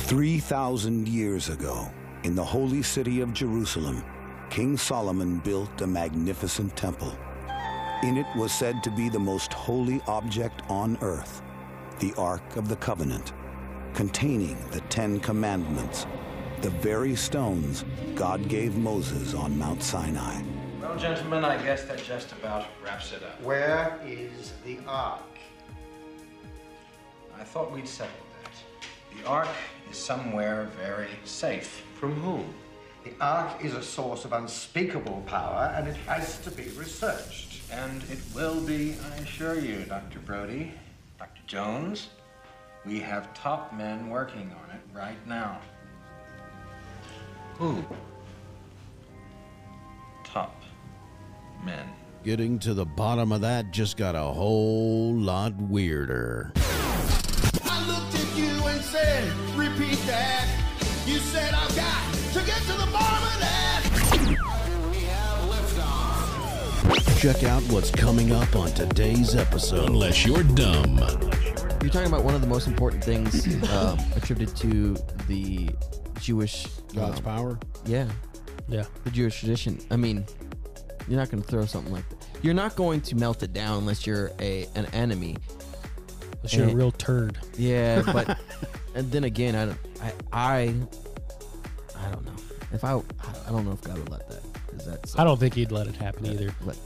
3,000 years ago, in the holy city of Jerusalem, King Solomon built a magnificent temple. In it was said to be the most holy object on earth, the Ark of the Covenant, containing the 10 Commandments, the very stones God gave Moses on Mount Sinai. Well, gentlemen, I guess that just about wraps it up. Where is the Ark? I thought we'd settled that. The Ark is somewhere very safe. From whom? The Ark is a source of unspeakable power, and it has to be researched. And it will be, I assure you, Dr. Brody, Dr. Jones. We have top men working on it right now. Who? Top men. Getting to the bottom of that just got a whole lot weirder. I looked at you and said, repeat that. You said, I've got to get to the bottom of that. We have liftoff. Check out what's coming up on today's episode. Unless you're dumb. You're talking about one of the most important things attributed to the Jewish... God's power? Yeah. Yeah. The Jewish tradition. I mean, you're not going to throw something like that. You're not going to melt it down unless you're an enemy. Unless you're a real turd. Yeah, but... and then again, I don't know. I don't know if God would let that. 'Cause that's, I don't think he'd let it happen either. But,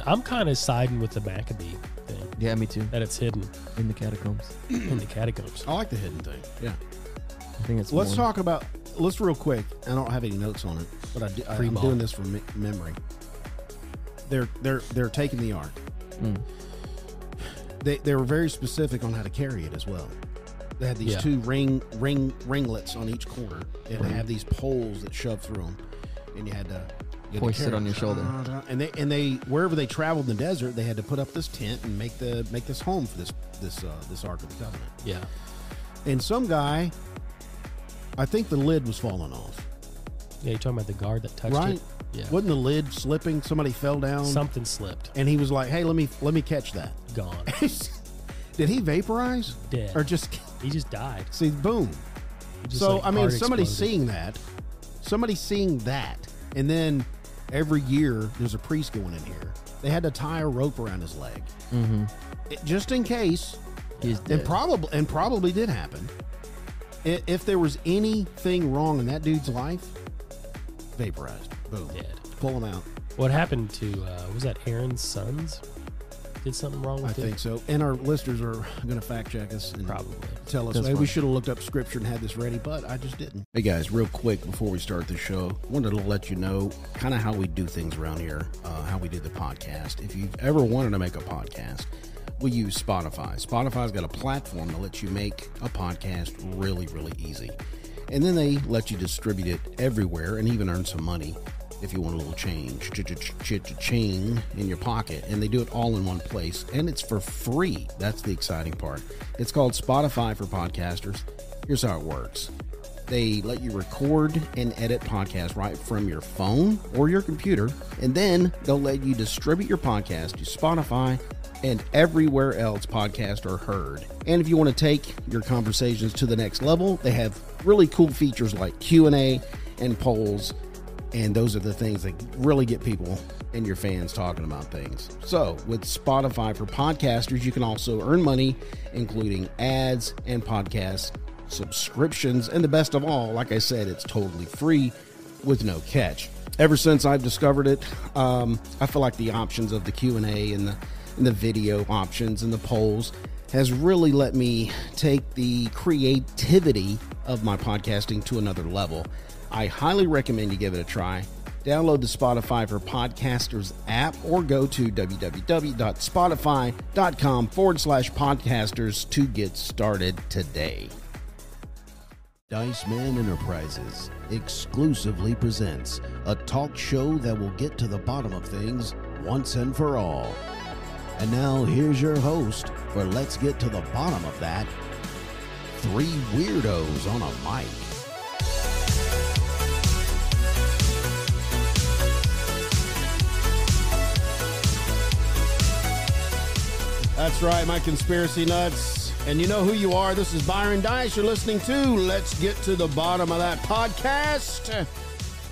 I'm kind of siding with the Maccabee thing. yeah, me too. That it's hidden In the catacombs. in the catacombs. I like the hidden thing. Yeah. I think it's Let's more. talk about, let's real quick. I don't have any notes on it, but I'm ball. doing this from memory. They're taking the Ark. Mm. They were very specific on how to carry it as well. They had these Yeah. two ringlets on each corner, and they have these poles that shove through them, and you had to Hoist it carry on your shoulder. And they wherever they traveled in the desert, they had to put up this tent and make this home for this Ark of the Covenant. Yeah. And some guy, I think the lid was falling off. Yeah, you're talking about the guard that touched Right? it? Yeah. Wasn't the lid slipping? Somebody fell down, Something slipped. and he was like, "Hey, let me catch that." Gone. Did he vaporize? Dead. Or just He just died. see? Boom. Just So like I mean, heart somebody exploded. seeing that, and then every year there's a priest going in here. They had to tie a rope around his leg, just in case. He's dead. And probably did happen. If there was anything wrong in that dude's life, vaporized. Boom. Dead. Pull him out. What happened to, was that Aaron's sons? Did something wrong with I it? think so. And our listeners are going to fact check us and Probably. tell us, That's hey, we fine. should have looked up scripture and had this ready, but I just didn't. Hey guys, real quick before we start the show, wanted to let you know kind of how we do things around here, how we do the podcast. If you've ever wanted to make a podcast, we use Spotify. Spotify's got a platform that lets you make a podcast really, really easy. And then they let you distribute it everywhere and even earn some money if you want a little change, ching in your pocket. And they do it all in one place. And it's for free. That's the exciting part. It's called Spotify for Podcasters. Here's how it works. They let you record and edit podcasts right from your phone or your computer. And then they'll let you distribute your podcast to Spotify and everywhere else podcasts are heard. And if you want to take your conversations to the next level, they have really cool features like Q&A and polls. And those are the things that really get people and your fans talking about things. So with Spotify for Podcasters, you can also earn money, including ads and podcast subscriptions. And the best of all, like I said, it's totally free with no catch. Ever since I've discovered it, I feel like the options of the Q&A and the video options and the polls has really let me take the creativity of my podcasting to another level. I highly recommend you give it a try. Download the Spotify for Podcasters app or go to www.spotify.com/podcasters to get started today. Dice Man Enterprises exclusively presents a talk show that will get to the bottom of things once and for all. And now here's your host for Let's Get to the Bottom of That. Three weirdos on a mic. That's right, my conspiracy nuts And you know who you are. This is Byron Dice. You're listening to Let's Get to the Bottom of That podcast.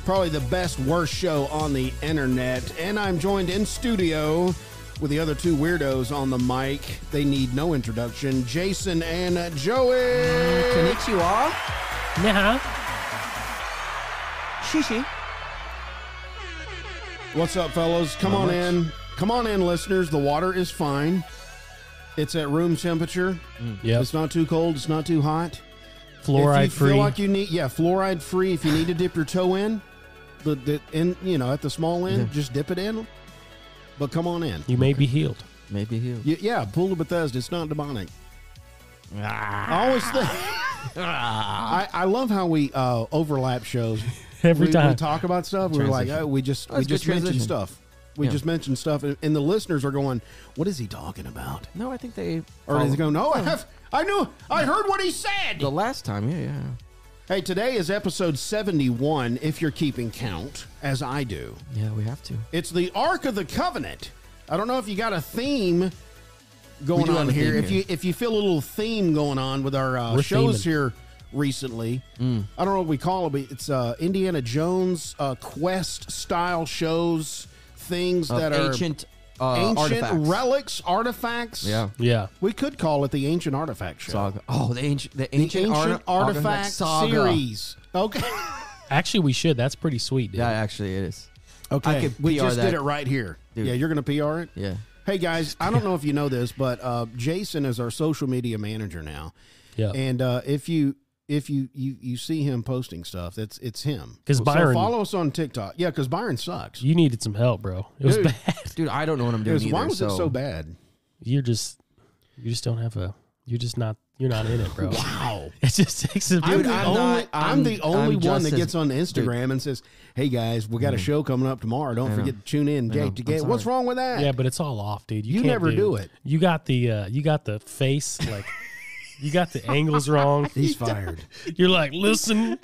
Probably the best, worst show on the internet. And I'm joined in studio with the other two weirdos on the mic. They need no introduction. Jason and Joey. Konnichiwa. Yeah. Shishi. What's up, fellas? Come on in. Come on in, listeners. The water is fine. It's at room temperature. Yeah. It's not too cold. It's not too hot. Fluoride if you free. Feel like you need, fluoride free. If you need to dip your toe in, at the small end, just dip it in. But come on in. You may be healed. Maybe he'll. Pool of Bethesda. It's not demonic. I always think. I love how we overlap shows. Every time we talk about stuff, we're like, we just mentioned stuff. We just mentioned stuff, and the listeners are going, "What is he talking about?" No, I think they. Or is he going, "No, I heard what he said." The last time, yeah. Hey, today is episode 71, if you're keeping count, as I do. Yeah, we have to. It's the Ark of the Covenant. I don't know if you got a theme going on here. If you feel a little theme going on with our shows here recently, I don't know what we call it, but it's Indiana Jones quest style shows, things that are ancient artifacts. relics, artifacts. Yeah. We could call it the Ancient Artifact Show. Saga. Oh, the ancient Artifact saga series. Okay. Actually, we should. That's pretty sweet, dude. Yeah, actually, it is. Okay. I could We PR just that. did it right here. Dude. Yeah, you're going to PR it? Yeah. Hey, guys, I don't know if you know this, but Jason is our social media manager now. Yeah. And if you see him posting stuff, it's him. 'Cause Byron- follow us on TikTok. Yeah, because Byron sucks. You needed some help, bro. It was Dude. bad. Dude, I don't know what I'm doing either. Why was it so bad? You just don't have you're not in it, bro. Wow. It just takes a I'm dude. the only one that gets on Instagram dude. and says, "Hey guys, we got a show coming up tomorrow. Don't forget to tune in." What's wrong with that? Yeah, but it's all off, dude. You can't never do it. You got the face like you got the angles wrong. He's fired. You're like, listen,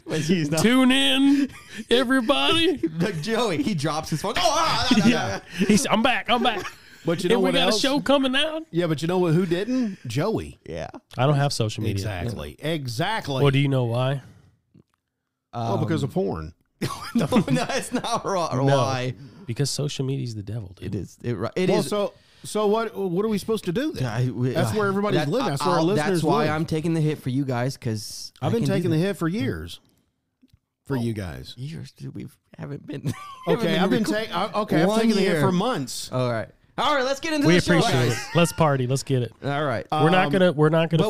tune in, everybody. Like Joey, he drops his phone. Yeah, I'm back. But you know and what we got else? a show coming out. Yeah, but you know what? Who didn't? Joey. Yeah. I don't have social media. Exactly. Well, do you know why? Because of porn. No, it's not why. Because social media is the devil, dude. It is. It is. So what are we supposed to do then? That's where everybody's living. That's where our listeners That's why live. I'm taking the hit for you guys, because I've been taking the hit for years. For you guys. Years, dude. We haven't been. Okay, I've taking the hit for months. All right. Let's get into We the show, appreciate guys. it. Let's party. Let's get it. All right. We're not gonna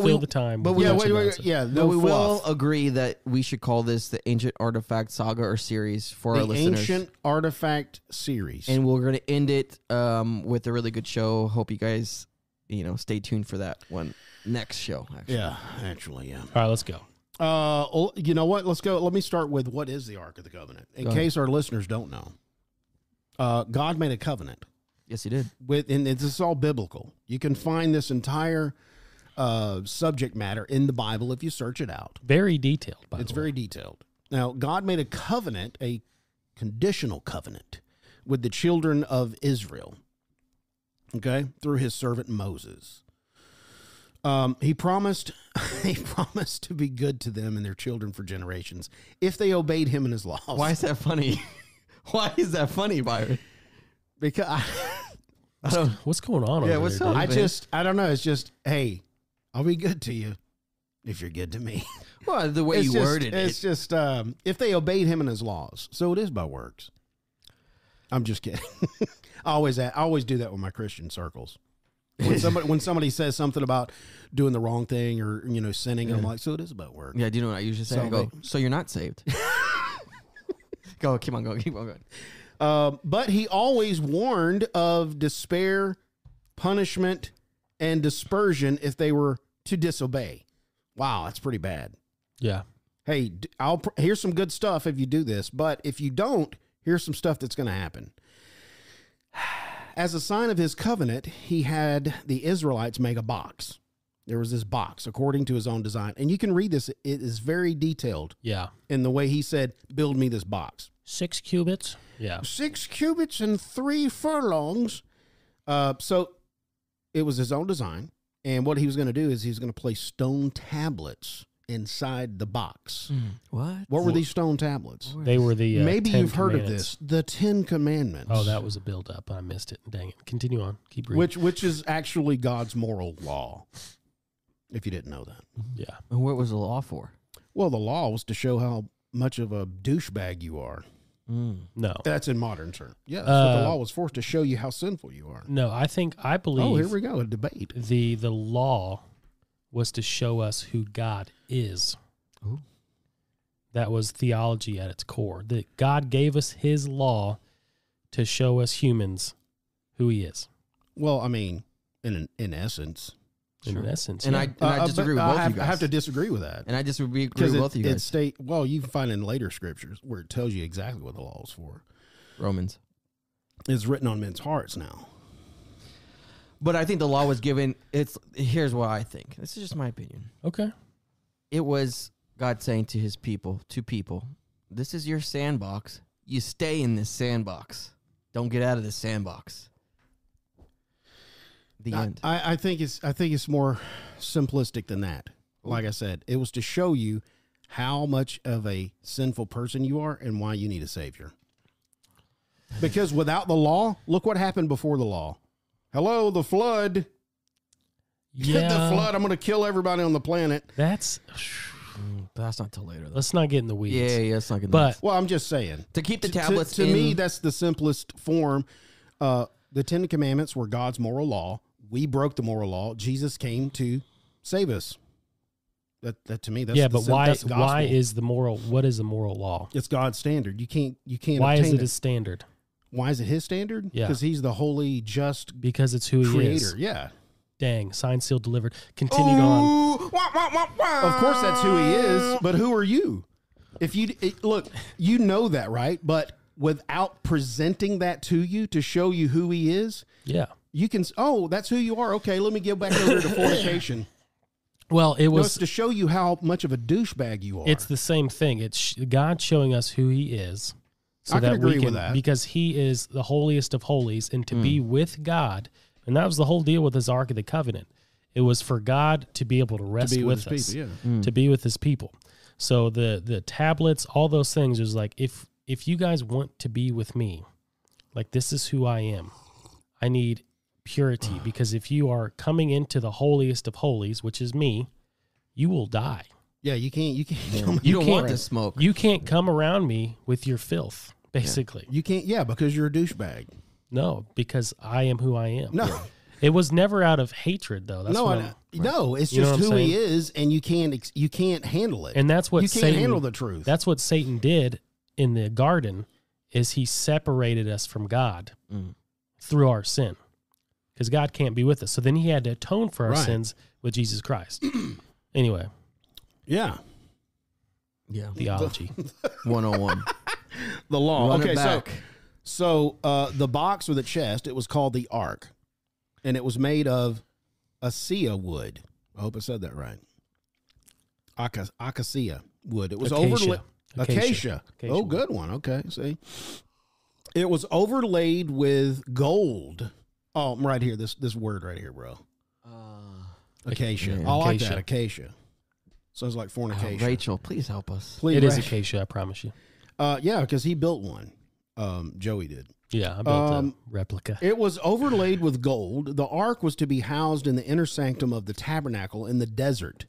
fill the time. But with we, a bunch of nonsense. but we will agree that we should call this the Ancient Artifact Saga or series for our The listeners. Ancient Artifact series. And we're going to end it with a really good show. Hope you guys, stay tuned for that one next show. Actually. Yeah, actually, yeah. All right, let's go. You know what? Let's go. Let me start with what is the Ark of the Covenant, in case our listeners don't know. God made a covenant. Yes, he did. And this is all biblical. You can find this entire subject matter in the Bible if you search it out. Very detailed, by the way. It's very detailed. Now, God made a covenant, a conditional covenant, with the children of Israel, okay, through his servant Moses. He promised to be good to them and their children for generations if they obeyed him and his laws. Why is that funny? Why is that funny, Byron? Because what's going on? Yeah, over what's there, up? dude? I don't know. It's just, hey, I'll be good to you if you're good to me. Well, the way you worded it. It's just if they obeyed him and his laws. So it is by works. I'm just kidding. I always do that with my Christian circles. When somebody saes something about doing the wrong thing or sinning, I'm like, so it is about work. Yeah, do you know what I usually say? I go, so you're not saved. Keep on going. But he always warned of despair, punishment, and dispersion if they were to disobey. Wow, that's pretty bad. Yeah. Hey, here's some good stuff if you do this, but if you don't, here's some stuff that's going to happen. As a sign of his covenant, he had the Israelites make a box. There was this box according to his own design. And you can read this. It is very detailed. Yeah. In the way he said, build me this box. 6 cubits. Yeah. 6 cubits and 3 furlongs. So it was his own design. And what he was going to do is he was going to place stone tablets inside the box. What? What were these stone tablets? They were the Maybe 10 you've heard of Commandments. this. The 10 Commandments. Oh, that was a build-up. I missed it. Dang it. Continue on. Keep reading. Which is actually God's moral law, if you didn't know that. Yeah. And what was the law for? Well, the law was to show how much of a douchebag you are. No. That's in modern terms. Yeah, that's what the law was for, to show you how sinful you are. No, I believe. Oh, here we go, a debate. The law was to show us who God is. Ooh. That was theology at its core. That God gave us his law to show us humans who he is. Well, I mean, in essence. In essence. And yeah. I disagree with both of you guys. I have to disagree with that. And I disagree with both of you guys. Well, you can find in later scriptures where it tells you exactly what the law is for. Romans. It's written on men's hearts now. But I think the law was given. Here's what I think. This is just my opinion. Okay. It was God saying to his people, this is your sandbox. You stay in this sandbox. Don't get out of this sandbox. The end. I think it's more simplistic than that. Like I said, it was to show you how much of a sinful person you are and why you need a savior. Because without the law, look what happened before the law. Hello, the flood. Yeah. The flood. I'm going to kill everybody on the planet. That's not till later, though. Let's not get in the weeds. Yeah, let's not get in the But weeds. Well, I'm just saying. To keep the tablets to me, that's the simplest form. The 10 Commandments were God's moral law. We broke the moral law. Jesus came to save us. That to me, that's but that's the why gospel. is the moral? What is the moral law? It's God's standard. You can't. Why is obtain it his standard? Why is it his standard? Yeah. Because he's the holy, just Because it's who he creator. is. Yeah. Dang, signed, sealed, delivered. Continued on. Of course, that's who he is. But who are you? Look, you know that, right? But without presenting that to you to show you who he is, Yeah. you can. Oh, that's who you are. Okay, let me get back over to fornication. Well, it No, was it's to show you how much of a douchebag you are. It's the same thing. It's God showing us who he is. So I can that agree we can, with that. because he is the holiest of holies, and to be with God, and that was the whole deal with his Ark of the Covenant. It was for God to be able to rest be with with his us, people, to be with his people. So the tablets, all those things, is like, if you guys want to be with me, like, this is who I am. I need purity, because if you are coming into the holiest of holies, which is me, you will die. Yeah, you can't. You don't want this smoke. You can't come around me with your filth, basically. You can't. Yeah, because you're a douchebag. No, because I am who I am. No. It was never out of hatred, though. That's No, it's You know just what I'm who he saying? is, and you can't handle it. And that's what you can't Satan, handle the truth. That's what Satan did in the garden, is he separated us from God through our sin, because God can't be with us. So then he had to atone for our sins with Jesus Christ. Anyway, yeah. theology. 101. The law. Run it Okay, back. so the box or the chest, it was called the Ark, and it was made of acacia wood. I hope I said that right. Acacia wood. It was overlaid. Acacia. Oh, wood. good one. Okay, see. It was overlaid with gold. Oh, right here. This word right here, bro. Acacia. Yeah. I like Acacia. that. Acacia. Sounds like fornication. Rachel, please help us. Please, It is Ray. acacia, I promise you. Yeah, because he built one. Joey did. Yeah, I built a replica. It was overlaid with gold. The ark was to be housed in the inner sanctum of the tabernacle in the desert.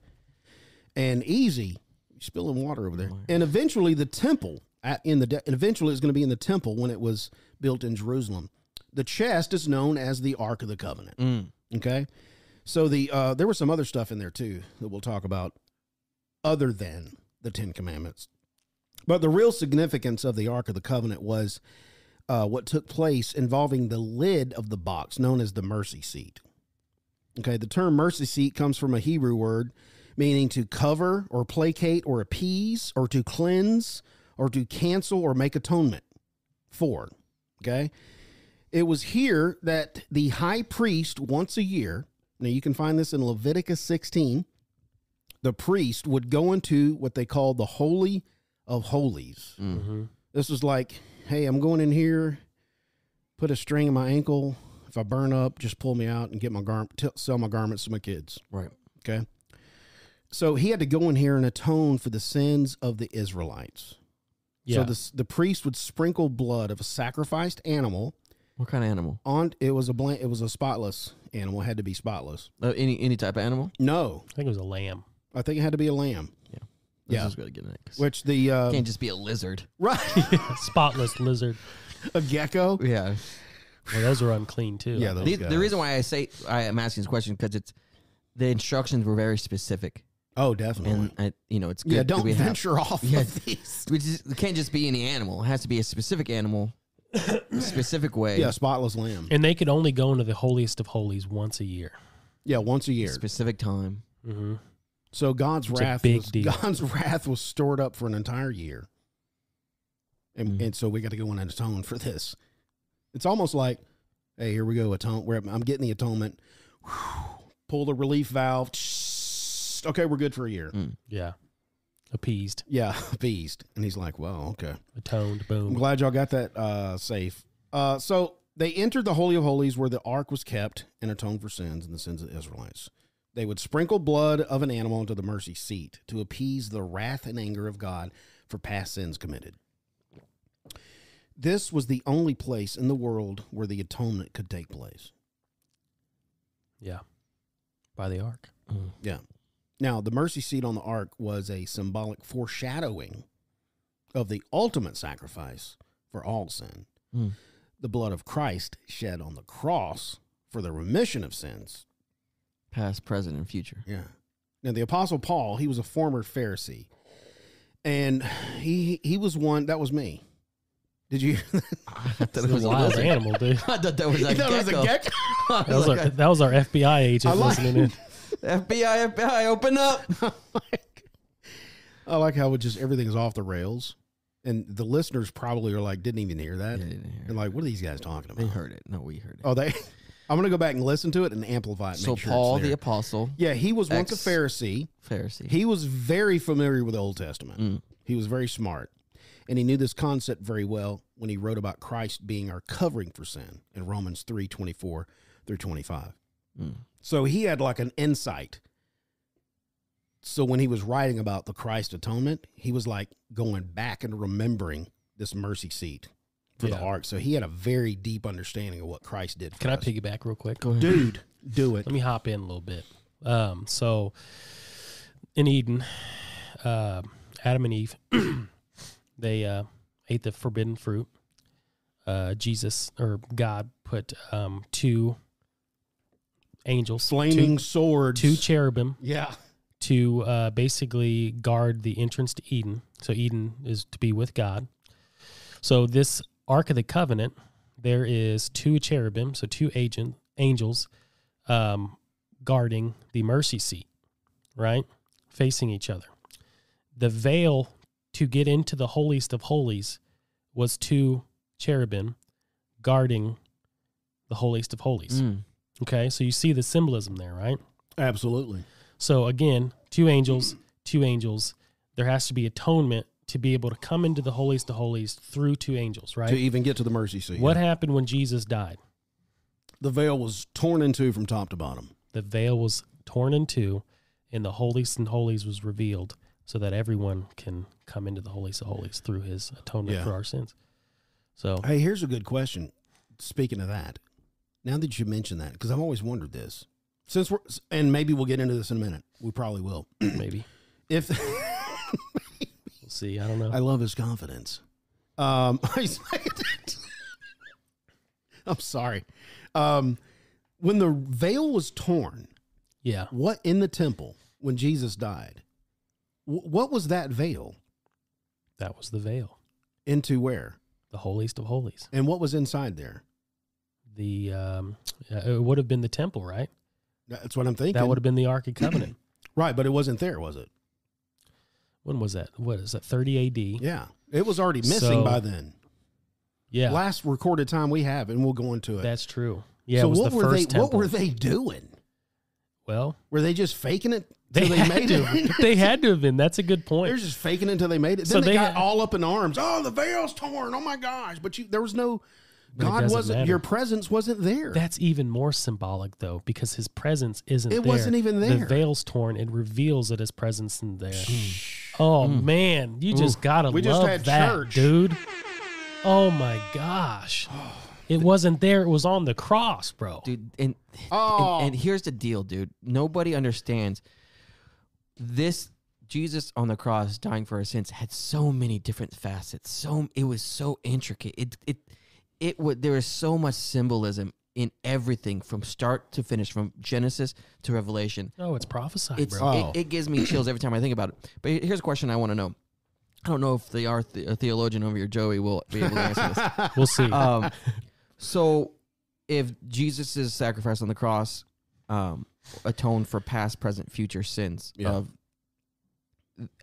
And easy, spilling water over there. And eventually the temple eventually it's going to be in the temple when it was built in Jerusalem. The chest is known as the Ark of the Covenant. Okay, so there was some other stuff in there too that we'll talk about, other than the 10 Commandments. But the real significance of the Ark of the Covenant was what took place involving the lid of the box, known as the mercy seat. Okay, the term mercy seat comes from a Hebrew word meaning to cover or placate or appease or to cleanse or to cancel or make atonement for. Okay, it was here that the high priest once a year, now you can find this in Leviticus 16, the priest would go into what they call the Holy of Holies. This was like, hey, I'm going in here, put a string in my ankle, If I burn up, just pull me out and get my sell my garments to my kids. Right. Okay. So he had to go in here and atone for the sins of the Israelites. Yeah. So the priest would sprinkle blood of a sacrificed animal. What kind of animal? It was a spotless animal. It had to be spotless. Any type of animal? No, I think it was a lamb. I think it had to be a lamb. This Yeah. is good getting it. Which the Can't just be a lizard. right Spotless lizard. a gecko. Yeah. Well, those are unclean too. Yeah, those The guys. reason why I am asking this question because the instructions were very specific, Oh, definitely. and it's good. Yeah, that don't we have- venture off Yeah. of these. It can't just be any animal. It has to be a specific animal, specific way. Yeah, spotless lamb. And they could only go into the holiest of holies once a year. Yeah, once a year. Specific time. Mm-hmm. So God's It's a wrath big was deal. God's wrath was stored up for an entire year. And so we got to go in and atone for this. It's almost like, hey, here we go, atone. I'm getting the atonement. Pull the relief valve. Okay, we're good for a year. Yeah. Appeased, Yeah, appeased. And he's like, well, okay. atoned, I'm boom. glad y'all got that safe. So they entered the Holy of Holies where the ark was kept and atoned for sins and the sins of the Israelites. They would sprinkle blood of an animal into the mercy seat to appease the wrath and anger of God for past sins committed. This was the only place in the world where the atonement could take place. Yeah. By the ark. Yeah. Now, the mercy seat on the ark was a symbolic foreshadowing of the ultimate sacrifice for all sin. The blood of Christ shed on the cross for the remission of sins. Past, present, and future. Yeah. Now, the Apostle Paul, he was a former Pharisee. And he was one, that was me. Did you? It's a wild animal, dude. I thought that was a You thought gecko. it was a gecko? That was our FBI agent listening in. FBI, open up. I like how everything is off the rails. And the listeners probably are like, didn't even hear that. Yeah, they didn't hear And like, what are these guys talking They about? heard it. No, we heard it. Oh, I'm going to go back and listen to it and amplify it. So Make sure Paul it's the there. apostle, Yeah, he was once a ex- Pharisee. Pharisee. He was very familiar with the Old Testament. He was very smart. And he knew this concept very well when he wrote about Christ being our covering for sin in Romans 3:24 through 25. So he had like an insight. So when he was writing about the Christ atonement, he was like going back and remembering this mercy seat for the ark. So he had a very deep understanding of what Christ did for Can I us. piggyback real quick? Go ahead. Dude, do it. Let me hop in a little bit. So in Eden, Adam and Eve, they ate the forbidden fruit. God put two angels, Flaming swords. two cherubim, Yeah. to basically guard the entrance to Eden. So Eden is to be with God. So this Ark of the Covenant, there is two cherubim, so two angels guarding the mercy seat, right? Facing each other. The veil to get into the holiest of holies was two cherubim guarding the holiest of holies. Okay, so you see the symbolism there, right? Absolutely. So again, two angels. There has to be atonement to be able to come into the holiest of holies through two angels, right? To even get to the mercy seat. What happened when Jesus died? The veil was torn in two from top to bottom. The veil was torn in two, and the holiest and holies was revealed so that everyone can come into the holiest of holies through his atonement for our sins. So, Hey, here's a good question. Speaking of that, now that you mention that, because I've always wondered this, and maybe we'll get into this in a minute. We probably will. maybe. If We'll see. I don't know. I love his confidence. I'm sorry. When the veil was torn, Yeah. what in the temple when Jesus died? What was that veil That was the veil. into where? The holiest of holies. And what was inside there? It would have been the temple, right? That's what I'm thinking. That would have been the Ark of Covenant. Right, but it wasn't there, was it? When was that? What is that? 30 AD. Yeah. It was already missing So- by then. Yeah. Last recorded time we have, and we'll go into it. That's true. Yeah. So it was what the were first they? temple. What were they doing? Well, Were they just faking it they till they had made to. it? They had to have been. That's a good point. They're just faking it until they made it. So Then they they got had- all up in arms. Oh, the veil's torn. Oh my gosh! But there was no God wasn't, your presence wasn't there. That's even more symbolic, though, because his presence isn't there. It wasn't even there. The veil's torn. It reveals that his presence isn't there. Oh, man. You just got to love had that, church. dude. Oh, my gosh. It wasn't there. It was on the cross, bro. Dude, and here's the deal, dude. Nobody understands this. Jesus on the cross dying for our sins had so many different facets. It was so intricate. There was so much symbolism in everything from start to finish, from Genesis to Revelation. Oh, it's prophesied, bro. It gives me chills every time I think about it. But here's a question I want to know. I don't know if a theologian over here, Joey, will be able to answer this. We'll see. So if Jesus' sacrifice on the cross atoned for past, present, future sins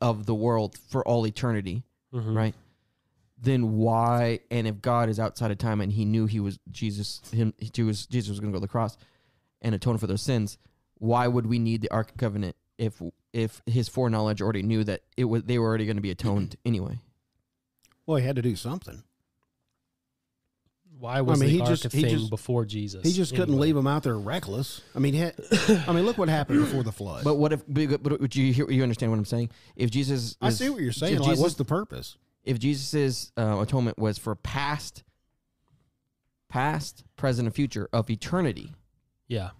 of the world for all eternity, right? Then why? And if God is outside of time and He knew Jesus was going to go to the cross and atone for those sins, why would we need the Ark of Covenant if His foreknowledge already knew that they were already going to be atoned anyway? Well, He had to do something. Why was the Ark a thing before Jesus? He just couldn't leave them out there reckless. I mean, look what happened before the flood. But what if? But would you understand what I'm saying? If Jesus, I see what you're saying. Like, what's the purpose? If Jesus' atonement was for past, present, and future of eternity, yeah,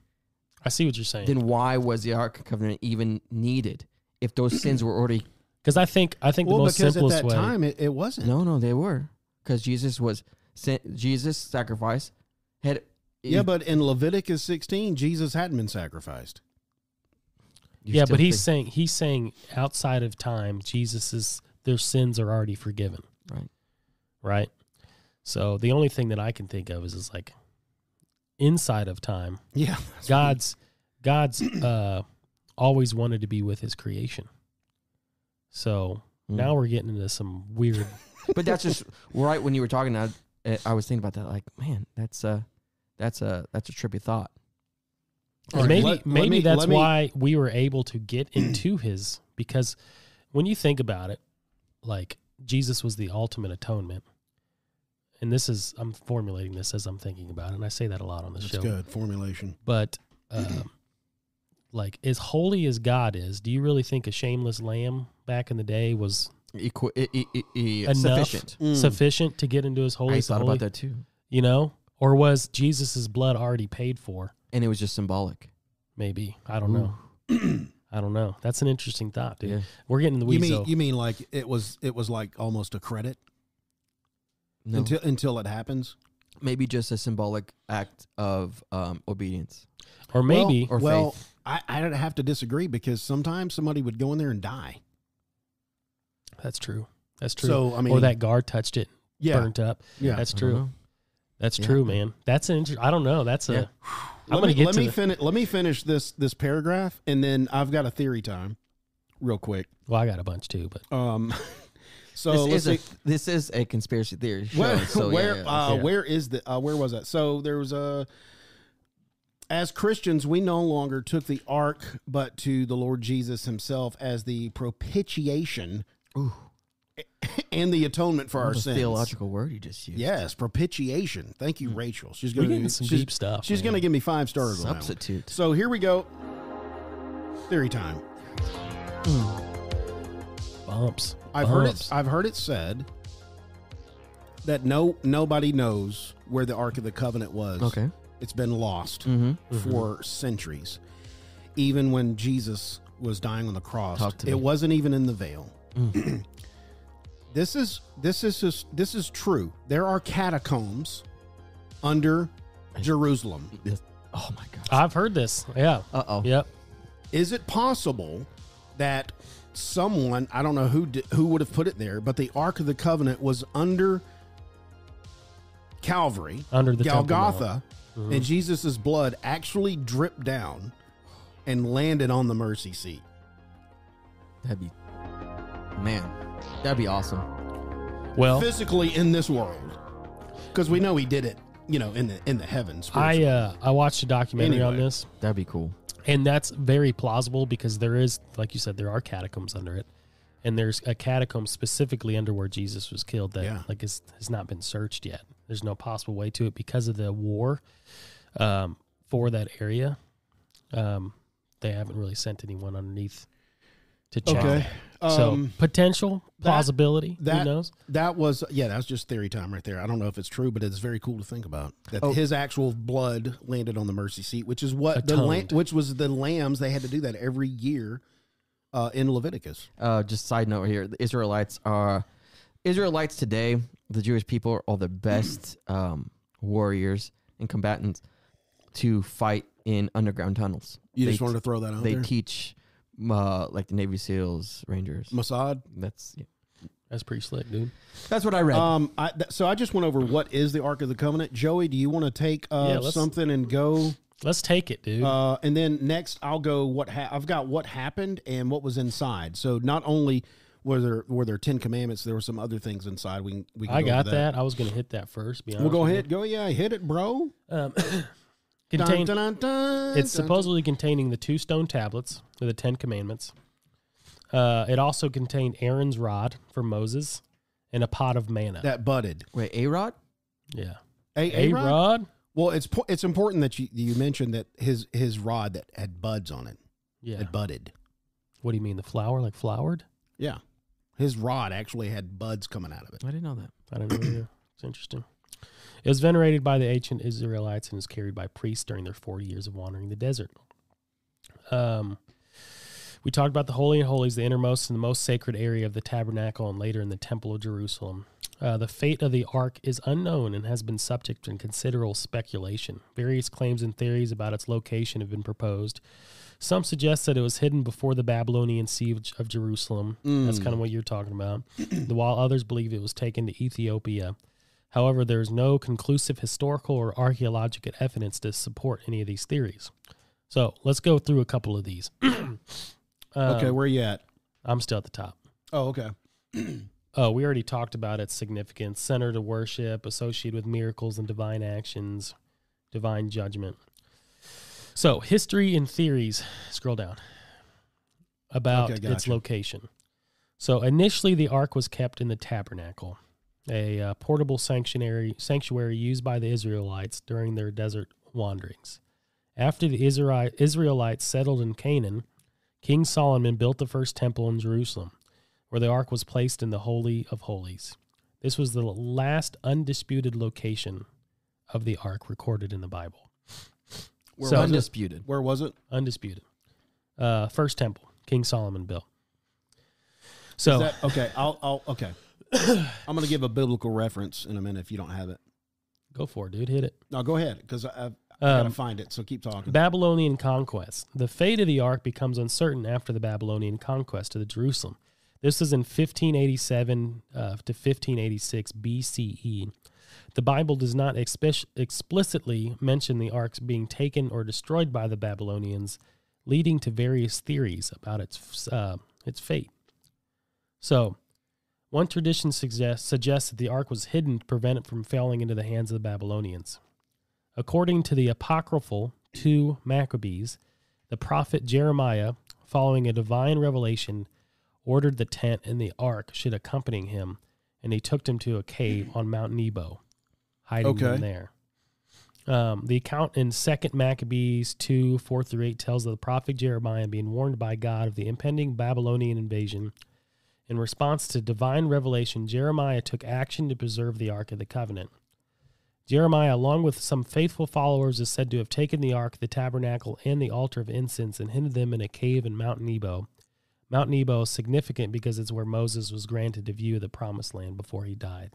I see what you're saying. Then why was the Ark of Covenant even needed if those sins were already? Because I think the most simplest at that way. time it wasn't. No, they were, because Jesus' sacrifice had. But in Leviticus 16, Jesus hadn't been sacrificed. But he's saying outside of time, their sins are already forgiven. Right. So the only thing that I can think of is like inside of time. Yeah. God's always wanted to be with His creation. So now we're getting into some weird. But that's just right when you were talking. I was thinking about that. Like, man, that's a trippy thought. And maybe that's why we were able to get into His, because when you think about it, like Jesus was the ultimate atonement. And I'm formulating this as I'm thinking about it, and I say that a lot on the show. That's good formulation. But like as holy as God is, do you really think a shameless lamb back in the day was sufficient to get into His holy? I thought about that too. You know, or was Jesus's blood already paid for, and it was just symbolic? Maybe. I don't know. I don't know. That's an interesting thought, dude. Yeah. We're getting in the weeds. You mean like it was like almost a credit? No. Until it happens? Maybe just a symbolic act of obedience. Or maybe faith. I don't have to disagree, because sometimes somebody would go in there and die. That's true. So, or that guard touched it, burnt up. Yeah. That's true. That's true, man. That's an interesting. I don't know. That's a. I'm going to get to let me finish this paragraph, and then I've got a theory time, real quick. Well, I got a bunch too, but so this is a conspiracy theory show. Where was that? So there was as Christians, we no longer took the ark, but to the Lord Jesus Himself as the propitiation. Ooh. And the atonement for our sins. Theological word you just used. Yes, propitiation. Thank you, Rachel. She's going to get some deep stuff. She's going to give me 5 stars. Substitute. So here we go. Theory time. Bumps. I've heard it said that nobody knows where the Ark of the Covenant was. Okay. It's been lost for centuries. Even when Jesus was dying on the cross, it wasn't even in the veil. This is true. There are catacombs under Jerusalem. Oh my God! I've heard this. Yeah. Yep. Is it possible that someone, I don't know who would have put it there, but the Ark of the Covenant was under Calvary, under the Golgotha, and Jesus' blood actually dripped down and landed on the mercy seat? That'd be awesome. Well, physically in this world, because we know He did it, in the heavens. I watched a documentary on this. That'd be cool, and that's very plausible, because there is, like you said, there are catacombs under it. And there's a catacomb specifically under where Jesus was killed that has not been searched yet. There's no possible way to it because of the war for that area. They haven't really sent anyone underneath to check. Okay. So potential, plausibility, who knows? That was just theory time right there. I don't know if it's true, but it's very cool to think about that his actual blood landed on the mercy seat, which is what which was the lambs. They had to do that every year in Leviticus. Just side note here: the Israelites today. The Jewish people are the best warriors and combatants to fight in underground tunnels. You just wanted to throw that out there? They teach like the Navy SEALs, Rangers. Mossad? That's pretty slick, dude. That's what I read. So I just went over what is the Ark of the Covenant. Joey, do you want to take something and go? Let's take it, dude. And then next I'll go I've got what happened and what was inside. So not only were there 10 commandments, there were some other things inside. We can I got that. I was going to hit that first. Be honest. We'll go ahead. Go. Yeah, hit it, bro. It's supposedly containing the 2 stone tablets with the 10 commandments. It also contained Aaron's rod for Moses and a pot of manna that budded. Wait, A-Rod? Yeah, A-Rod. Well, it's important that you mentioned that his rod that had buds on it. Yeah, it budded. What do you mean, the flower, like flowered? Yeah, his rod actually had buds coming out of it. I didn't know that. I don't know either. It's interesting. It was venerated by the ancient Israelites and was carried by priests during their 40 years of wandering the desert. We talked about the Holy of Holies, the innermost and the most sacred area of the tabernacle and later in the Temple of Jerusalem. The fate of the ark is unknown and has been subject to considerable speculation. Various claims and theories about its location have been proposed. Some suggest that it was hidden before the Babylonian siege of Jerusalem. That's kind of what you're talking about. While others believe it was taken to Ethiopia. However, there is no conclusive historical or archaeological evidence to support any of these theories. So let's go through a couple of these. Okay, where are you at? I'm still at the top. Oh, okay. We already talked about its significance, center to worship, associated with miracles and divine actions, divine judgment. So, history and theories, scroll down, about its location. So, initially, the ark was kept in the tabernacle, a portable sanctuary used by the Israelites during their desert wanderings. After the Israelites settled in Canaan, King Solomon built the first temple in Jerusalem, where the ark was placed in the Holy of Holies. This was the last undisputed location of the ark recorded in the Bible. Undisputed. Where was it? Undisputed. First temple, King Solomon built. So okay. Okay. I'm going to give a biblical reference in a minute if you don't have it. Go for it, dude. Hit it. No, go ahead, because I've got to find it, so keep talking. Babylonian conquest. The fate of the ark becomes uncertain after the Babylonian conquest of Jerusalem. This is in 1587 to 1586 BCE. The Bible does not explicitly mention the ark being taken or destroyed by the Babylonians, leading to various theories about its fate. So, one tradition suggests that the ark was hidden to prevent it from falling into the hands of the Babylonians. According to the apocryphal 2 Maccabees, the prophet Jeremiah, following a divine revelation, ordered the tent and the ark should accompany him, and he took him to a cave on Mount Nebo, hiding them there. The account in 2 Maccabees 2, 4-8 tells of the prophet Jeremiah being warned by God of the impending Babylonian invasion. In response to divine revelation, Jeremiah took action to preserve the Ark of the Covenant. Jeremiah, along with some faithful followers, is said to have taken the ark, the tabernacle, and the altar of incense and hidden them in a cave in Mount Nebo. Mount Nebo is significant because it's where Moses was granted a view of the promised land before he died.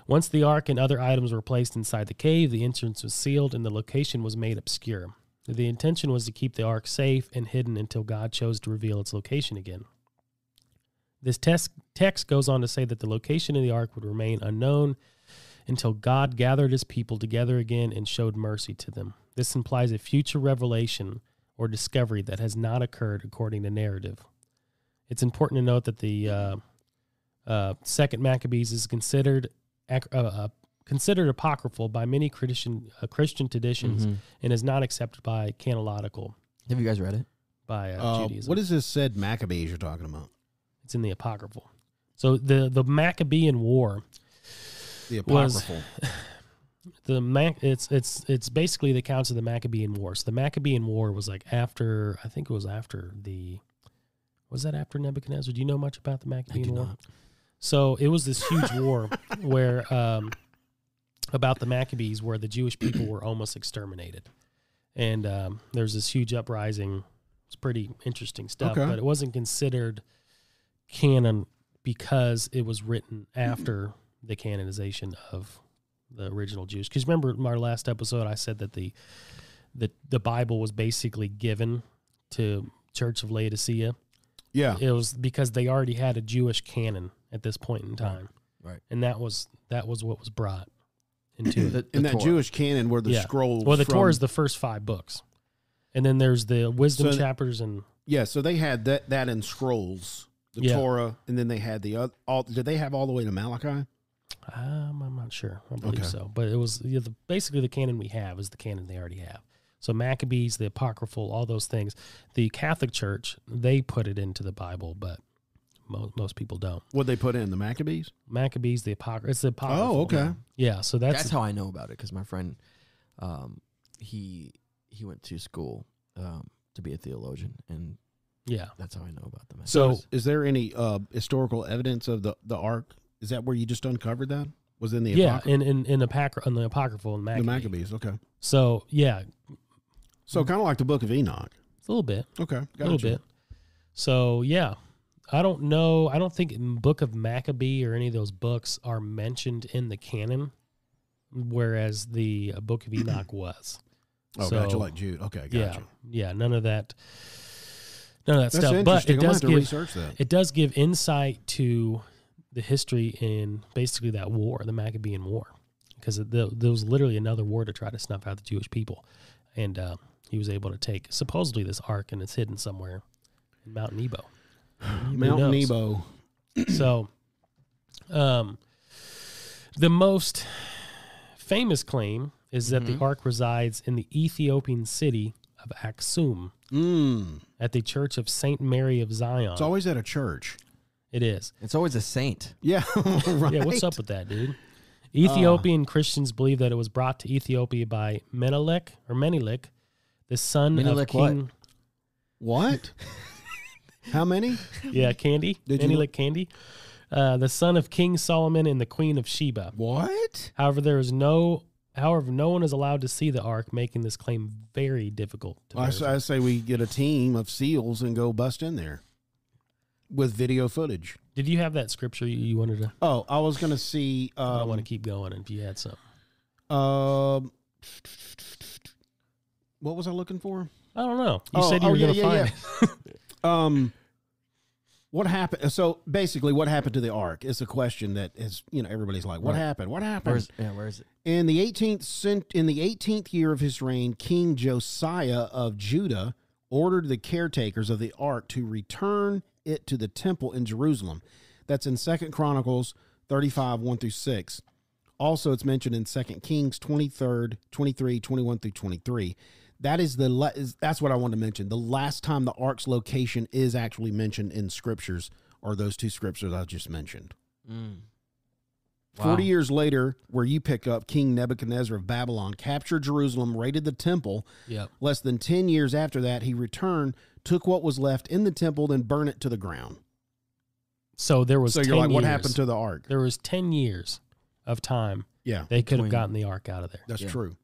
Once the ark and other items were placed inside the cave, the entrance was sealed and the location was made obscure. The intention was to keep the ark safe and hidden until God chose to reveal its location again. This text goes on to say that the location of the ark would remain unknown until God gathered his people together again and showed mercy to them. This implies a future revelation or discovery that has not occurred according to narrative. It's important to note that the Second Maccabees is considered apocryphal by many Christian traditions and is not accepted by canonical. Have you guys read it? By Judaism. What is this said Maccabees you're talking about? It's in the Apocryphal. So the Maccabean War, The Apocryphal. It's basically the accounts of the Maccabean War. So the Maccabean War was like after, I think it was after was that after Nebuchadnezzar? Do you know much about the Maccabean War? Not. So it was this huge war where about the Maccabees, where the Jewish people were almost exterminated, and there's this huge uprising. It's pretty interesting stuff, Okay. but it wasn't considered canon because it was written after the canonization of the original Jews. Because remember in our last episode, I said that the Bible was basically given to Church of Laodicea. Yeah. It was because they already had a Jewish canon at this point in time, Right. and that was what was brought into it. In that Torah. Jewish canon where the Yeah. scrolls. Well, the from, Torah is the first 5 books, and then there's the wisdom So chapters and Yeah, so they had that in scrolls, the Yeah. Torah, and then they had the other. Did they have all the way to Malachi? I'm not sure. I believe Okay. so, but it was basically the canon we have is the canon they already have. So Maccabees, the Apocryphal, all those things. The Catholic Church, they put it into the Bible, but most people don't. What they put in the Maccabees? Maccabees, the Apocryphal. It's the Apocryphal. Oh, okay. Yeah, so That's how I know about it, because my friend, he went to school to be a theologian, and yeah. that's how I know about them. So Is there any historical evidence of the ark? Is that where you just uncovered that? Was in the yeah, Apocrypha? in the Apocryphal and The Maccabees. Maccabees, okay. So yeah, So kind of like the Book of Enoch. a little bit. Okay, A little bit. So yeah, I don't know. I don't think Book of Maccabee or any of those books are mentioned in the canon, whereas the Book of Enoch was. Oh, So, gotcha, like Jude. Okay, gotcha. Yeah, none of that That's stuff. But interesting. it I'm does going to give research that. it does give insight to the history in basically that war, the Maccabean War, because there was literally another war to try to snuff out the Jewish people, and he was able to take supposedly this ark, and it's hidden somewhere in Mount Nebo. Mount knows? Nebo. So, the most famous claim is that the ark resides in the Ethiopian city of Aksum at the Church of Saint Mary of Zion. It's always at a church. It is. It's always a saint. Yeah, right. Yeah, what's up with that, dude? Ethiopian Christians believe that it was brought to Ethiopia by Menelik, the son Menelik of King. What? How many? Yeah, Candy. Did you Menelik Candy. The son of King Solomon and the Queen of Sheba. What? However, no one is allowed to see the ark, making this claim very difficult to verify. I say we get a team of SEALs and go bust in there with video footage. Did you have that scripture you wanted to? Oh, I was going to see. I want to keep going if you had something. What was I looking for? I don't know. You said you were going to find it. What happened? So basically, what happened to the ark is a question that is, everybody's like, what happened? What happened? Where is it? In the 18th year of his reign, King Josiah of Judah ordered the caretakers of the ark to return it to the temple in Jerusalem. That's in 2 Chronicles 35, 1 through 6. Also, it's mentioned in 2 Kings 23, 21 through 23. That's what I wanted to mention. The last time the ark's location is actually mentioned in scriptures are those two scriptures I just mentioned. Wow. 40 years later, where you pick up, King Nebuchadnezzar of Babylon captured Jerusalem, raided the temple. Yep. Less than 10 years after that, he returned, took what was left in the temple, then burned it to the ground. So there was. So 10 you're like, what years. happened to the ark? There was 10 years of time. Yeah, They could have Between- gotten the ark out of there. that's true.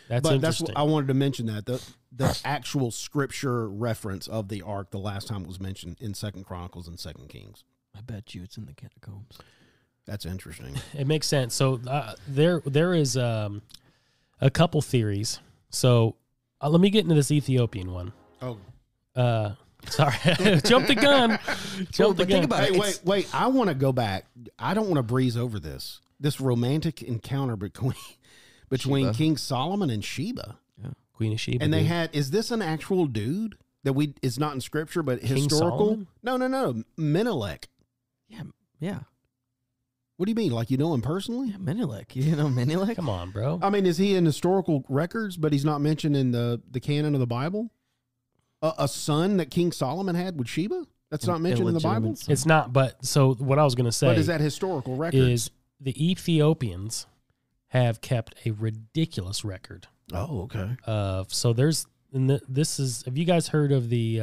That's But interesting. I wanted to mention that the actual scripture reference of the ark, the last time it was mentioned in 2 Chronicles and 2 Kings. I bet you it's in the catacombs. That's interesting. It makes sense. So there is a couple theories. So let me get into this Ethiopian one. Oh, Sorry, jump the gun. Jump the but gun. think about hey, it. wait! I want to go back. I don't want to breeze over this romantic encounter between Sheba. King Solomon and Sheba. Queen of Sheba. And they dude. had, is this an actual dude that it's not in scripture, but King historical? Solomon? No. Menelik. Yeah. What do you mean? Like you know him personally? Yeah, Menelik. You know Menelik? Come on, bro. I mean, is he in historical records, but he's not mentioned in the canon of the Bible? A son that King Solomon had with Sheba? That's not mentioned in the Bible? illegitimate son. It's not, but so what I was going to say But is that historical record? is the Ethiopians have kept a ridiculous record Oh, okay. of, so there's, and this is, have you guys heard of the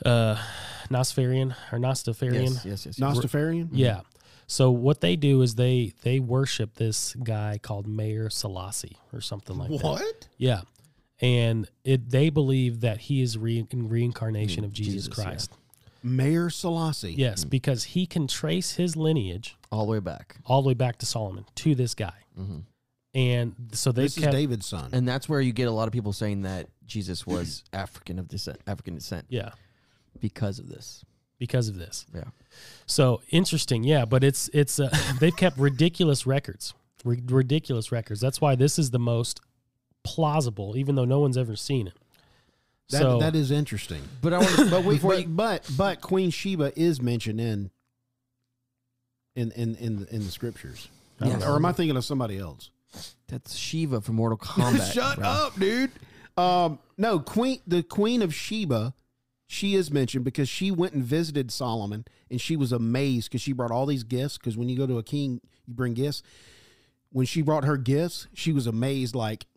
Nosferian or Nostafarian? Yes. Nostafarian? Yeah. So what they do is they worship this guy called Mayor Selassie or something like that. What? Yeah. And they believe that he is reincarnation of Jesus Jesus, yeah. Christ. Mayor Selassie. Yes, because he can trace his lineage All the way back. all the way back to Solomon, to this guy. And so they This is kept, David's son. And that's where you get a lot of people saying that Jesus was African descent yeah, because of this. because of this. Yeah. So interesting, yeah. But it's they've kept ridiculous records, ridiculous records. That's why this is the most plausible, even though no one's ever seen it. That is interesting. But I want to But Queen Sheba is mentioned in the scriptures. Yes. Or am I thinking of somebody else? that's Shiva from Mortal Kombat. Shut bro. up, dude. No, the Queen of Sheba, she is mentioned because she went and visited Solomon, and she was amazed because she brought all these gifts. Because when you go to a king, you bring gifts. When she brought her gifts, she was amazed. Like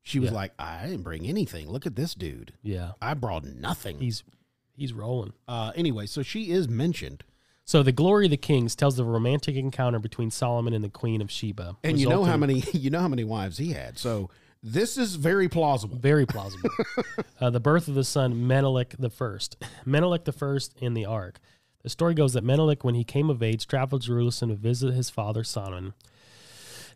she was like, I didn't bring anything. Look at this dude. Yeah, I brought nothing. he's rolling. Anyway, so she is mentioned. So the Glory of the Kings tells the romantic encounter between Solomon and the Queen of Sheba. And you know how many wives he had. So this is very plausible. Very plausible. The birth of the son Menelik the First. Menelik the First in the Ark. The story goes that Menelik, when he came of age, traveled to Jerusalem to visit his father Solomon.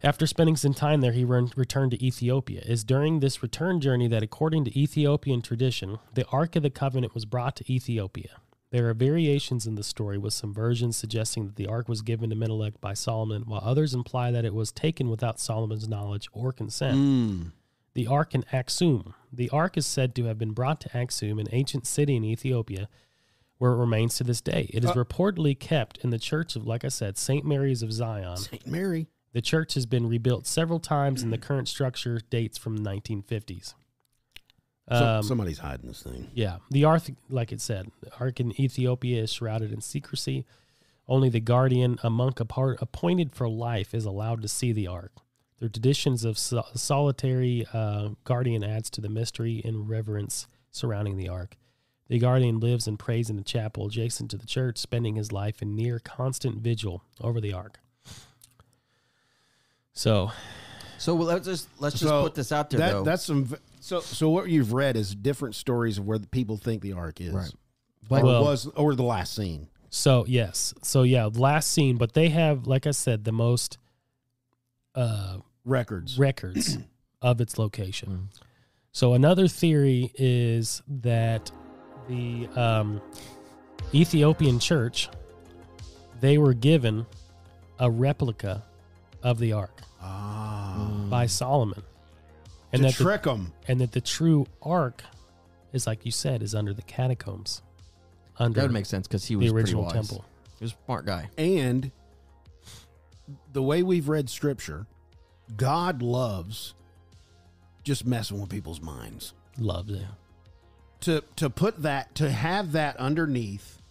After spending some time there, he returned to Ethiopia. It is during this return journey that, according to Ethiopian tradition, the Ark of the Covenant was brought to Ethiopia. There are variations in the story, with some versions suggesting that the ark was given to Menelik by Solomon, while others imply that it was taken without Solomon's knowledge or consent. The ark in Aksum. The ark is said to have been brought to Aksum, an ancient city in Ethiopia, where it remains to this day. It is reportedly kept in the church of, like I said, St. Mary's of Zion. St. Mary. The church has been rebuilt several times, and the current structure dates from the 1950s. Somebody's hiding this thing. Yeah. The ark, like it said, the ark in Ethiopia is shrouded in secrecy. Only the guardian, a monk appointed for life, is allowed to see the ark. The traditions of solitary guardian adds to the mystery and reverence surrounding the ark. The guardian lives and prays in a chapel adjacent to the church, spending his life in near constant vigil over the ark. So let's just put this out there, though. That's some. So what you've read is different stories of where the people think the ark is, Right. But Well- or the last scene. So yes, so yeah, last scene, but they have, like I said, the most Records. of its location. So another theory is that the Ethiopian church, they were given a replica of the ark by Solomon, and to that trick them. and that the true ark is, like you said, is under the catacombs, under That would make sense because he was the original pretty wise. temple. He was a smart guy. And the way we've read scripture, God loves just messing with people's minds. Loved it. To put that, to have that underneath,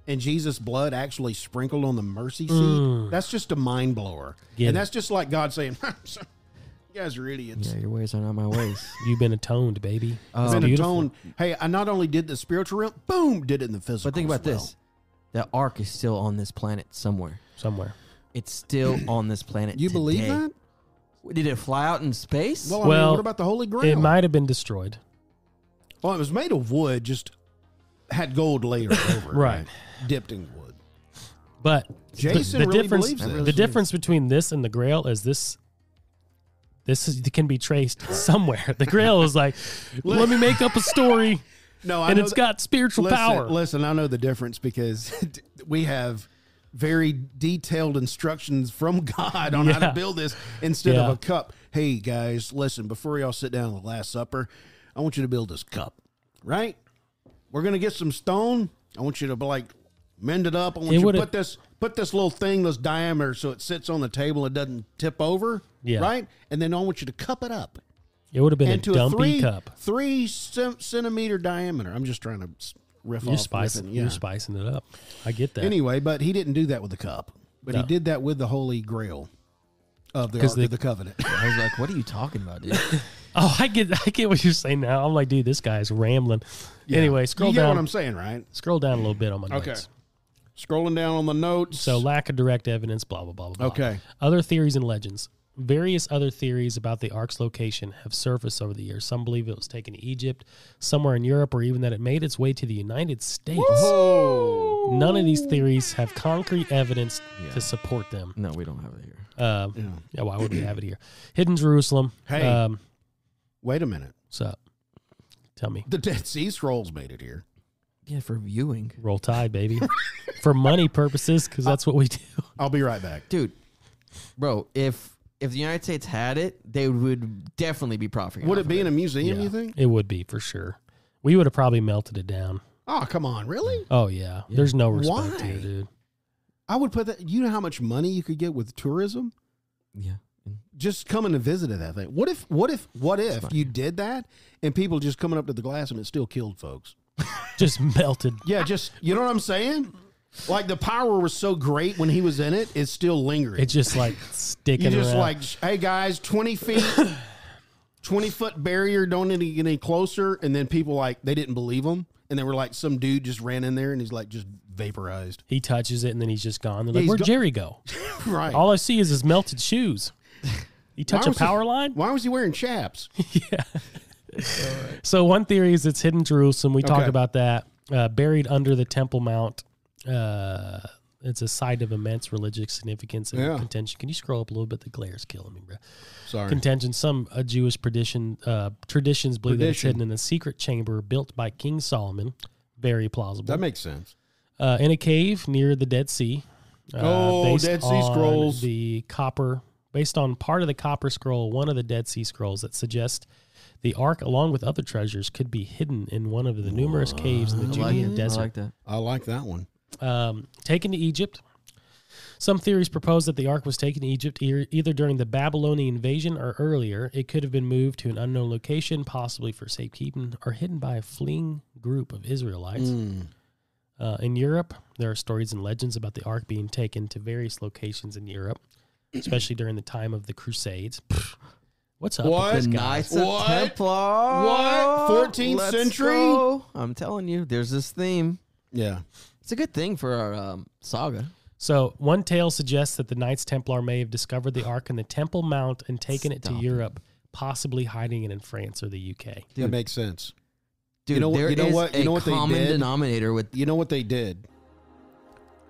and Jesus' blood actually sprinkled on the mercy seat, that's just a mind blower. Get and it. that's just like God saying, you guys are idiots. Yeah, your ways are not my ways. You've been atoned, baby. It's Been beautiful. atoned. Hey, I not only did the spiritual realm, boom, did it in the physical. But think about as well. this: the ark is still on this planet somewhere. Somewhere. It's still on this planet. You believe today. that? Did it fly out in space? Well, I mean, Well, what about the Holy Grail? It might have been destroyed. Well, it was made of wood, just had gold layered over it. Right. Dipped in wood. But Jason the really difference, believes this. the difference between this and the Grail is this can be traced somewhere. The Grail is like, let me make up a story, No, I and know it's that- got spiritual power. Listen, I know the difference because we have very detailed instructions from God on how Yeah. to build this instead Yeah. of a cup. Hey, guys, listen, before y'all sit down at the Last Supper, I want you to build this cup, right? We're going to get some stone. I want you to, like, mend it up. I want It you to would've- put this little thing, this diameter, so it sits on the table. It doesn't tip over, Yeah. right? And then I want you to cup it up. It would have been a Into dumpy cup. 3 centimeter diameter. I'm just trying to riff You're off. spicing. riffing, You're spicing it up. I get that. Anyway, but he didn't do that with the cup. But he No. did that with the Holy Grail of the 'Cause Ark of the Covenant. I was like, what are you talking about, dude? Oh, I get what you're saying now. I'm like, dude, this guy's rambling. Anyway, scroll you get down. what I'm saying, right? Scroll down a little bit on my notes. Okay. Scrolling down on the notes. So lack of direct evidence, blah, blah, blah, blah. Okay. Other theories and legends. Various other theories about the ark's location have surfaced over the years. Some believe it was taken to Egypt, somewhere in Europe, or even that it made its way to the United States. Whoa. None of these theories have concrete evidence to support them. No, we don't have it here. Yeah, why would we have it here? Hidden Jerusalem. Hey. Wait a minute. What's up? Tell me. The Dead Sea Scrolls made it here. Yeah, for viewing. Roll Tide, baby. For money purposes, because that's what we do. I'll be right back. Dude, bro, if the United States had it, they would definitely be profiting. Would off it be of in a museum, you think? It would be, for sure. We would have probably melted it down. Oh, come on. Really? Oh, yeah. There's no respect Why? here, dude. I would put that. You know how much money you could get with tourism? Yeah. Just coming to visit that thing. What if you did that and people just coming up to the glass and it still killed folks? Just melted. Yeah, just, you know what I'm saying? Like the power was so great when he was in it, it's still lingering. It's just like sticking You just around. like, hey guys, 20 feet, 20-foot barrier, don't need to get any closer. And then people like, they didn't believe him. And they were like, some dude just ran in there and he's like just vaporized. He touches it and then he's just gone. They're like, he's where'd go- Jerry go? Right. All I see is his melted shoes. He touch a was he- power line? Why was he wearing chaps? So one theory is it's hidden Jerusalem. We talked Okay. about that. Buried under the Temple Mount. It's a site of immense religious significance and Yeah. contention. Can you scroll up a little bit? The glare's killing me, bro. Sorry. Contention. Some Jewish traditions believe that it's Tradition. hidden in a secret chamber built by King Solomon. Very plausible. That makes sense. In a cave near the Dead Sea. Based Dead Sea on Scrolls. Based on part of the copper scroll, one of the Dead Sea Scrolls that suggests the ark, along with other treasures, could be hidden in one of the numerous caves in the Judean desert. I like that. I like that one. Taken to Egypt. Some theories propose that the ark was taken to Egypt either during the Babylonian invasion or earlier. It could have been moved to an unknown location, possibly for safekeeping, or hidden by a fleeing group of Israelites. In Europe, there are stories and legends about the ark being taken to various locations in Europe, especially during the time of the Crusades. What's up What? with this The guy? Knights of What? Templar. What? 14th Let's century? go. I'm telling you, there's this theme. Yeah. It's a good thing for our saga. So, one tale suggests that the Knights Templar may have discovered the ark in the Temple Mount and taken it to Stop it. Europe, possibly hiding it in France or the UK. That makes sense. Dude, You know what- there you know is what- you a know what they common did? denominator with You know what they did?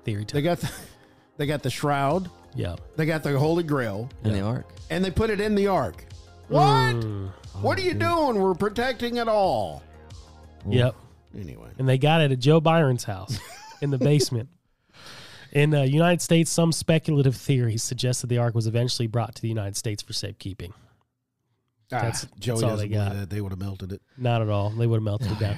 Theory They time. they got the shroud, Yeah. they got the Holy Grail, in the ark. and they put it in the ark. What? What are you doing? We're protecting it all. Yep. Anyway. And they got it at Joe Byron's house in the basement. In the United States, some speculative theories suggest that the ark was eventually brought to the United States for safekeeping. That's Joey all doesn't they got. believe that. They would have melted it. Not at all. They would have melted it down.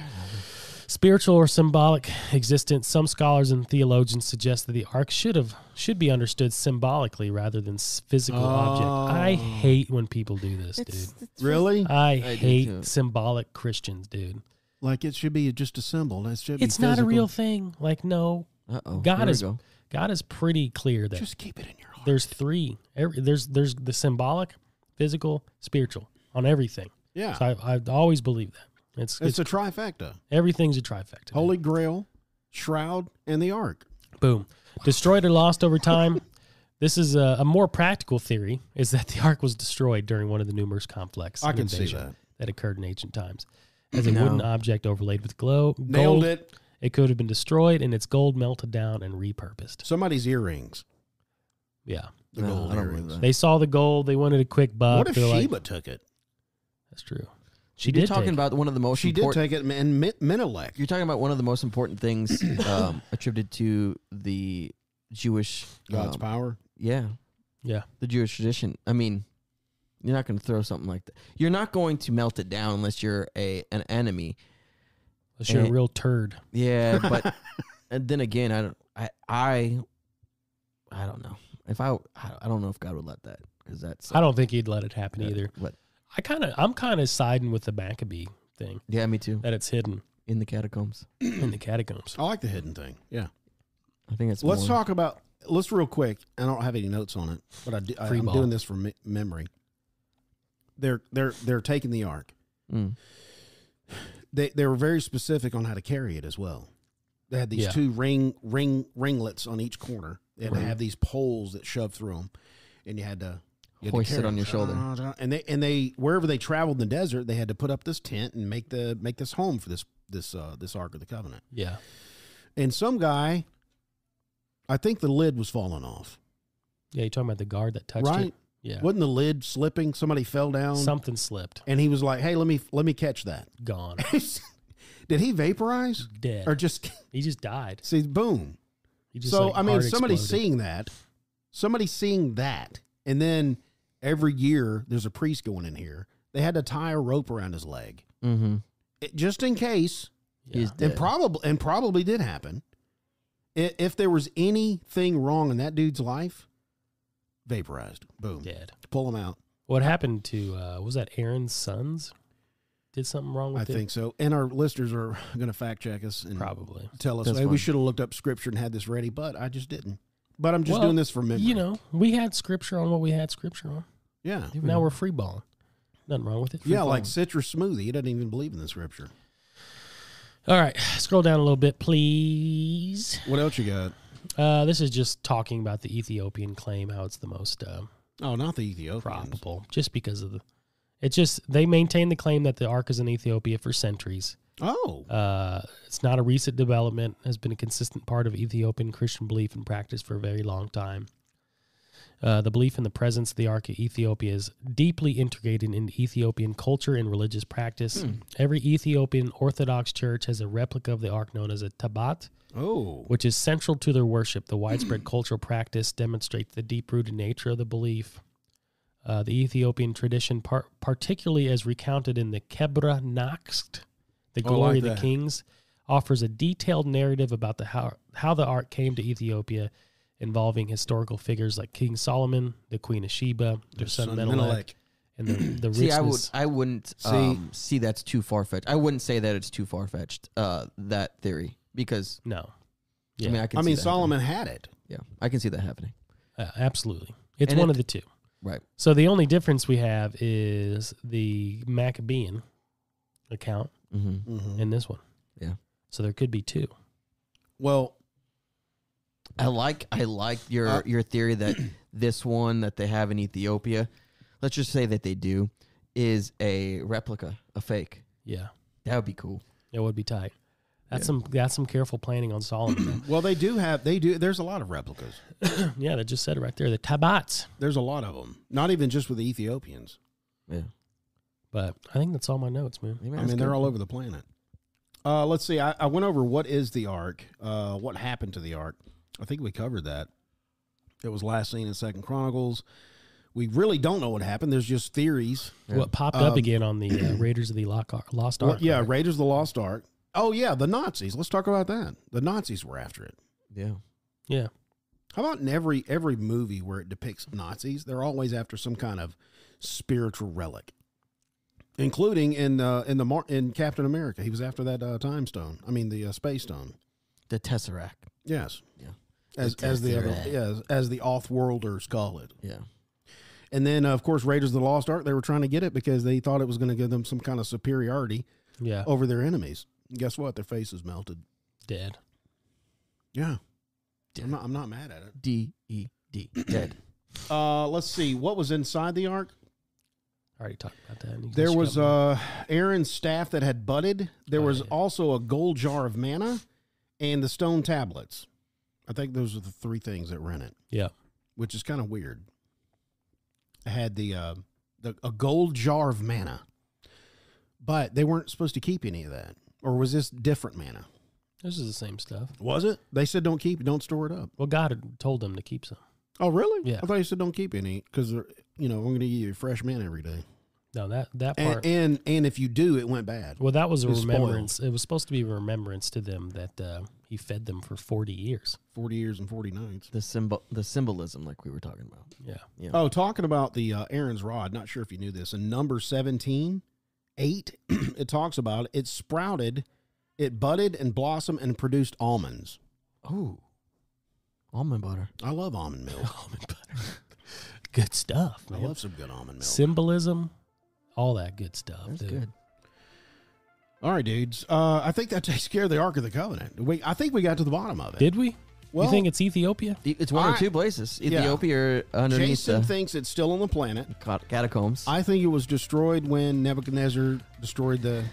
Spiritual or symbolic existence. Some scholars and theologians suggest that the ark should be understood symbolically rather than physical object. I hate when people do this, dude. Really? I do hate too. symbolic Christians, dude. Like it should be just a symbol. It should be It's not a physical. real thing. Like, no. Uh-oh. God Here we is go. God is pretty clear that Just keep it in your heart. there's three. There's the symbolic, physical, spiritual on everything. Yeah. So I always believe that. It's It's a trifecta. everything's a trifecta. dude. Holy Grail, Shroud, and the Ark. Boom. Destroyed or lost over time. This is a more practical theory, is that the ark was destroyed during one of the numerous conflicts I and can see invasion that. occurred in ancient times. As a wooden object overlaid with gold, Nailed it. It could have been destroyed and its gold melted down and repurposed. Somebody's earrings. Yeah. The No, gold I don't earrings. believe that. They saw the gold. They wanted a quick buck. What if They're like, Sheba took it? that's true. She You're did talking take it. about one of the most She did important. take it, and Menelek. You're talking about one of the most important things attributed to the Jewish God's power. Yeah, Yeah. the Jewish tradition. I mean, you're not going to throw something like that. You're not going to melt it down unless you're an enemy. Unless you're a And- real turd. Yeah, but and then again, I don't know if I don't know if God would let that, because that's I don't think he'd let it happen yeah, either. But I'm kind of siding with the Maccabee thing, yeah, me too. that it's hidden. in the catacombs. In the catacombs. I like the hidden thing. Yeah. I think it's Let's more. talk about. Let's real quick. I don't have any notes on it, but I'm ball. doing this from memory. They're taking the ark. Mm. They were very specific on how to carry it as well. They had these Yeah. two ringlets on each corner. They had to have these poles that shoved through them, and you had to Hoist it carry on your them. shoulder. And they wherever they traveled in the desert, they had to put up this tent and make this home for this Ark of the Covenant. Yeah. And some guy, I think the lid was falling off. Yeah, you're talking about the guard that touched Right. it? Yeah. Wasn't the lid slipping? Somebody fell down. Something slipped. And he was like, "Hey, let me catch that." Gone. Did he vaporize? Dead. Or just He just died. see, boom. He just, So like, I mean, heart somebody exploded. seeing that, and then every year there's a priest going in here. They had to tie a rope around his leg, Mm-hmm. just in case. He's Yeah. dead. And probably did happen. If there was anything wrong in that dude's life, vaporized. Boom. Dead. Pull him out. What happened to, was that Aaron's sons? Did something wrong with I it? think so. And our listeners are going to fact check us and Probably. tell us, That's hey, we fine. should have looked up scripture and had this ready, but I just didn't. But I'm just Well, doing this for memory. You know, we had scripture on what we had scripture on. Yeah. Now we're free balling. Nothing wrong with it. Free Yeah, like balling. citrus smoothie. He doesn't even believe in the scripture. All right. Scroll down a little bit, please. What else you got? This is just talking about the Ethiopian claim, how it's the most Oh, not the Ethiopians. probable, just because of they maintain the claim that the Ark is in Ethiopia for centuries. Oh. It's not a recent development, has been a consistent part of Ethiopian Christian belief and practice for a very long time. The belief in the presence of the Ark of Ethiopia is deeply integrated into Ethiopian culture and religious practice. Every Ethiopian Orthodox church has a replica of the Ark known as a tabat, Oh. which is central to their worship. The widespread cultural practice demonstrates the deep-rooted nature of the belief. The Ethiopian tradition, particularly as recounted in the Kebra Naxt, the Glory of the that. Kings, offers a detailed narrative about how the Ark came to Ethiopia, involving historical figures like King Solomon, the Queen of Sheba, their son Menelik, and the richness. I wouldn't see that's too far fetched. I wouldn't say that it's too far fetched. That theory, because No. I mean, I mean, see that Solomon had it. happening. Yeah, I can see that happening. Absolutely. It's And one it- of the two. Right. So the only difference we have is the Maccabean account Mm-hmm. in this one. Yeah. So there could be two. Well, I like your theory that this one that they have in Ethiopia, let's just say that they do, is a replica, a fake. Yeah. That would be cool. It would be tight. That's some careful planning on Solomon. well, they do. There's a lot of replicas. Yeah, they just said it right there. The Tabats. There's a lot of them. Not even just with the Ethiopians. Yeah. But I think that's all my notes, man. Maybe I that's mean, they're good. all over the planet. Let's see. I went over what is the Ark, what happened to the Ark. I think we covered that. It was last seen in 2 Chronicles. We really don't know what happened. There's just theories. What popped up again on the Raiders of the Lost Ark? Well, yeah, right? Raiders of the Lost Ark. Oh, yeah, the Nazis. Let's talk about that. The Nazis were after it. Yeah. Yeah. How about in every movie where it depicts Nazis, they're always after some kind of spiritual relic, including in Captain America. He was after that time stone. I mean the space stone. The Tesseract. Yes. Yeah. As the off-worlders call it. Yeah. And then of course Raiders of the Lost Ark, they were trying to get it because they thought it was going to give them some kind of superiority Yeah. over their enemies. Guess what? Their faces melted. Dead. Yeah. I'm not mad at it. D-E-D. Dead. Let's see. What was inside the ark? I already talked about that. You There guys was got me. Aaron's staff that had budded. There was also a gold jar of manna and the stone tablets. I think those are the three things that were in it, Yeah. which is kind of weird. I had a gold jar of manna, but they weren't supposed to keep any of that. Or was this different manna? This is the same stuff. Was it? They said don't keep it, don't store it up. Well, God had told them to keep some. Oh, really? Yeah. I thought you said don't keep any because, we're going to give you fresh manna every day. No, that part. And if you do, it went bad. Well, that was a It's spoiled. remembrance. It was supposed to be a remembrance to them that he fed them for 40 years. 40 years and 40 nights. The symbolism, like we were talking about. Yeah. Yeah. Oh, talking about the Aaron's rod, not sure if you knew this. In number 17, 8, it talks about it sprouted It budded and blossomed and produced almonds. Oh, almond butter. I love almond milk. Almond butter. Good stuff, I man. love some good almond milk. Symbolism, all that good stuff. That's dude. good. All right, dudes. I think that takes care of the Ark of the Covenant. I think we got to the bottom of it. Did we? Well, you think it's Ethiopia? It's one or two places. Ethiopia or underneath Jason the thinks it's still on the planet. catacombs. I think it was destroyed when Nebuchadnezzar destroyed the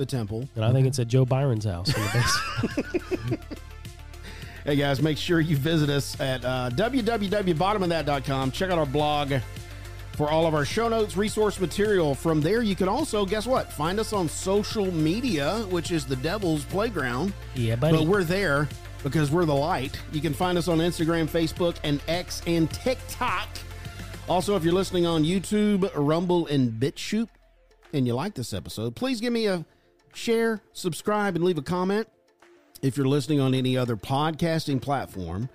temple. And I think it's at Joe Byron's house in the basement. Hey, guys, make sure you visit us at www.bottomofthat.com. Check out our blog for all of our show notes, resource material. From there, you can also, guess what? Find us on social media, which is the devil's playground. Yeah, buddy. But we're there because we're the light. You can find us on Instagram, Facebook, and X and TikTok. Also, if you're listening on YouTube, Rumble, and BitChute, and you like this episode, please give me a share, subscribe, and leave a comment. If you're listening on any other podcasting platform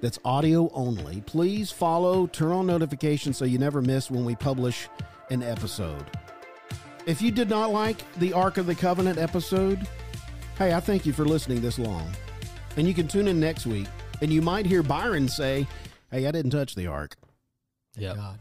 that's audio only, please follow, turn on notifications so you never miss when we publish an episode. If you did not like the Ark of the Covenant episode, hey, I thank you for listening this long. And you can tune in next week, and you might hear Byron say, hey, I didn't touch the Ark. Yeah. God.